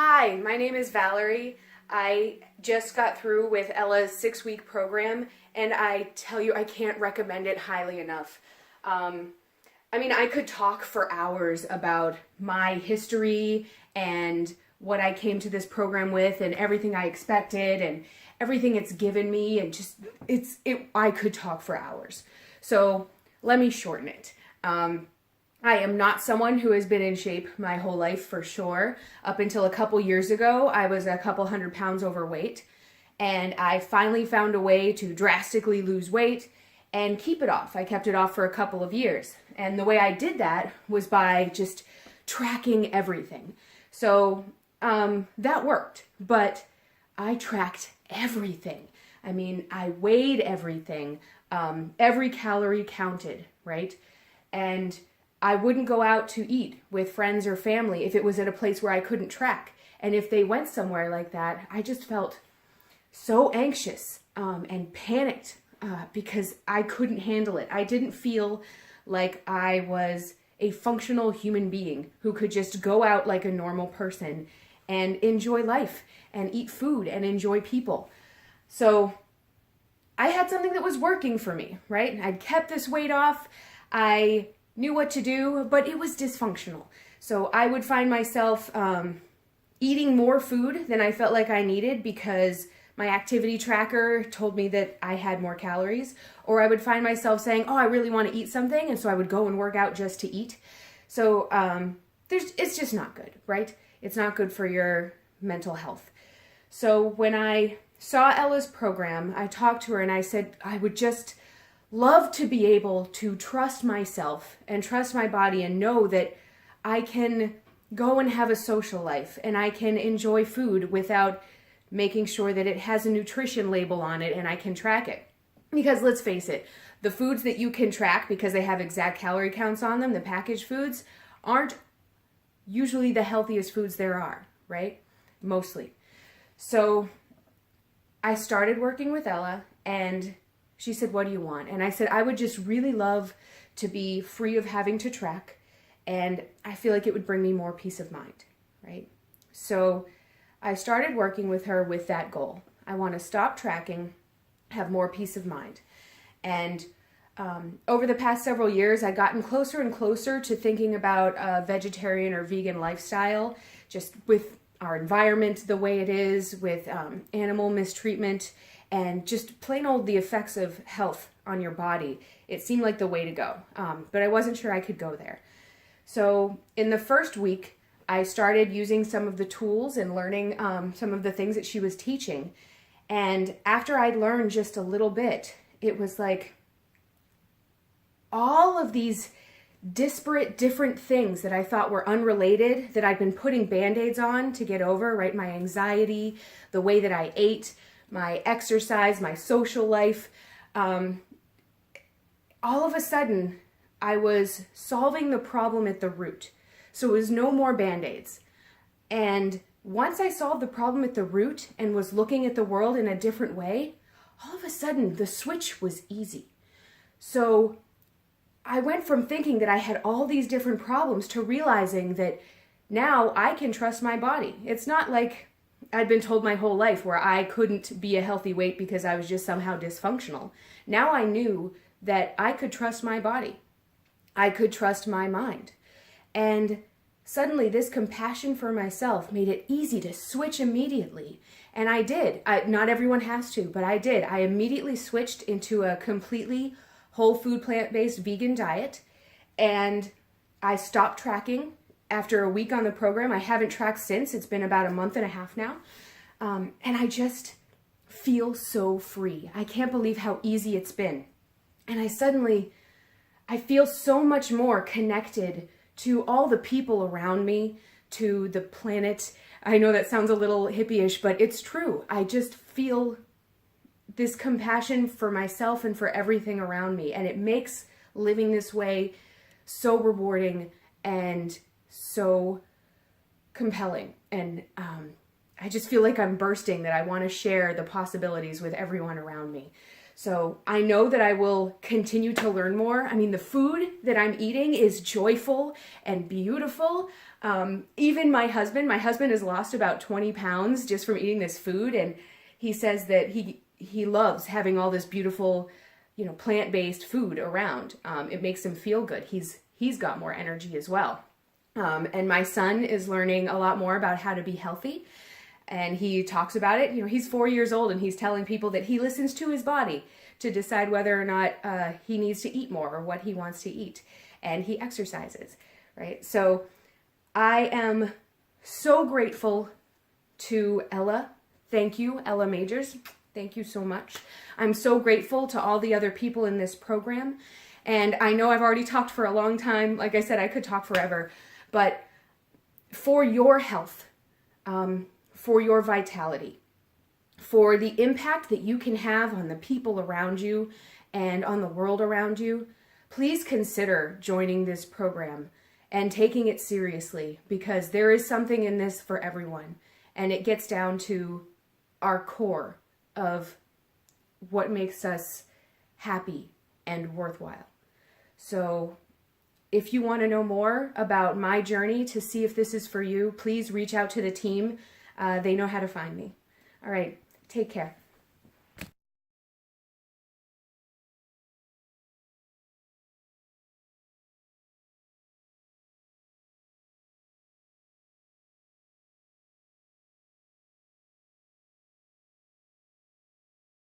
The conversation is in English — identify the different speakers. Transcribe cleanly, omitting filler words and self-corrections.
Speaker 1: Hi, my name is Valerie. I just got through with Ella's 6-week program, and I tell you, I can't recommend it highly enough. I could talk for hours about my history and what I came to this program with, and everything I expected, and everything it's given me, and I could talk for hours. So let me shorten it. I am not someone who has been in shape my whole life, for sure. Up until a couple years ago, I was a couple 100 pounds overweight, and I finally found a way to drastically lose weight and keep it off. I kept it off for a couple of years, and the way I did that was by just tracking everything. So that worked, but I tracked everything. I weighed everything. Every calorie counted, right? And I wouldn't go out to eat with friends or family if it was at a place where I couldn't track. And if they went somewhere like that, I just felt so anxious and panicked because I couldn't handle it. I didn't feel like I was a functional human being who could just go out like a normal person and enjoy life and eat food and enjoy people. So I had something that was working for me, right? I'd kept this weight off. I knew what to do, but it was dysfunctional. So I would find myself eating more food than I felt like I needed because my activity tracker told me that I had more calories, or I would find myself saying, oh, I really want to eat something, and so I would go and work out just to eat. So it's just not good, right? It's not good for your mental health. So when I saw Ella's program, I talked to her and I said, I would just love to be able to trust myself and trust my body and know that I can go and have a social life and I can enjoy food without making sure that it has a nutrition label on it and I can track it. Because let's face it, the foods that you can track because they have exact calorie counts on them, the packaged foods, aren't usually the healthiest foods there are, right? Mostly. So I started working with Ella and she said, what do you want? And I said, I would just really love to be free of having to track. And I feel like it would bring me more peace of mind, right? So I started working with her with that goal. I want to stop tracking, have more peace of mind. And over the past several years, I've gotten closer and closer to thinking about a vegetarian or vegan lifestyle, just with our environment the way it is, with animal mistreatment, and just plain old the effects of health on your body. It seemed like the way to go, but I wasn't sure I could go there. So in the first week, I started using some of the tools and learning some of the things that she was teaching. And after I'd learned just a little bit, it was like all of these disparate, different things that I thought were unrelated, that I'd been putting Band-Aids on to get over, right? My anxiety, the way that I ate, my exercise, my social life. All of a sudden, I was solving the problem at the root. So it was no more Band-Aids. And once I solved the problem at the root and was looking at the world in a different way, all of a sudden the switch was easy. So I went from thinking that I had all these different problems to realizing that now I can trust my body. It's not like I'd been told my whole life where I couldn't be a healthy weight because I was just somehow dysfunctional. Now I knew that I could trust my body. I could trust my mind. And suddenly this compassion for myself made it easy to switch immediately. And I did. Not everyone has to, but I did. I immediately switched into a completely whole food, plant-based vegan diet. And I stopped tracking. After a week on the program, I haven't tracked since. It's been about a month and a half now. And I just feel so free. I can't believe how easy it's been. And I feel so much more connected to all the people around me, to the planet. I know that sounds a little hippie-ish, but it's true. I just feel this compassion for myself and for everything around me. And it makes living this way so rewarding and so compelling. And I just feel like I'm bursting, that I want to share the possibilities with everyone around me. So I know that I will continue to learn more. I mean, the food that I'm eating is joyful and beautiful. Even my husband has lost about 20 pounds just from eating this food. And he says that he loves having all this beautiful, plant-based food around. It makes him feel good. He's got more energy as well. And my son is learning a lot more about how to be healthy. And he talks about it. He's 4 years old and he's telling people that he listens to his body to decide whether or not he needs to eat more or what he wants to eat. And he exercises, right? So I am so grateful to Ella. Thank you, Ella Majors. Thank you so much. I'm so grateful to all the other people in this program. And I know I've already talked for a long time. Like I said, I could talk forever. But for your health, for your vitality, for the impact that you can have on the people around you and on the world around you, please consider joining this program and taking it seriously, because there is something in this for everyone. And it gets down to our core of what makes us happy and worthwhile. So if you want to know more about my journey to see if this is for you, please reach out to the team. They know how to find me. All right, take care.